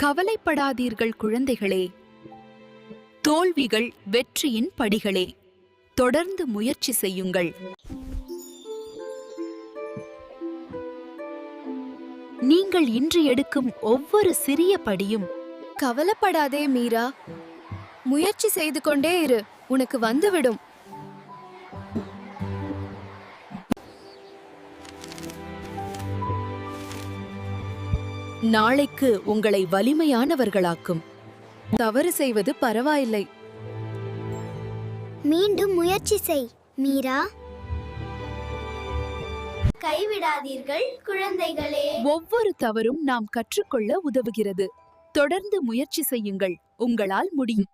கவலைப்படாதீர்கள் குழந்தைகளே. தோல்விகள் வெற்றியின் படிகளே. தொடர்ந்து முயற்சி செய்யுங்கள். நீங்கள் இன்று எடுக்கும் ஒவ்வொரு சிறிய படியும். கவலைப்படாதே மீரா, முயற்சி செய்து கொண்டே இரு, உனக்கு வந்துவிடும். நாளைக்கு உங்களை வலிமையானவர்களாக்கும். தவறு செய்வது பரவாயில்லை. மீண்டும் முயற்சி செய் மீரா. கைவிடாதீர்கள் குழந்தைகளே. ஒவ்வொரு தவறும் நாம் கற்றுக்கொள்ள உதவுகிறது. தொடர்ந்து முயற்சி செய்யுங்கள், உங்களால் முடியும்.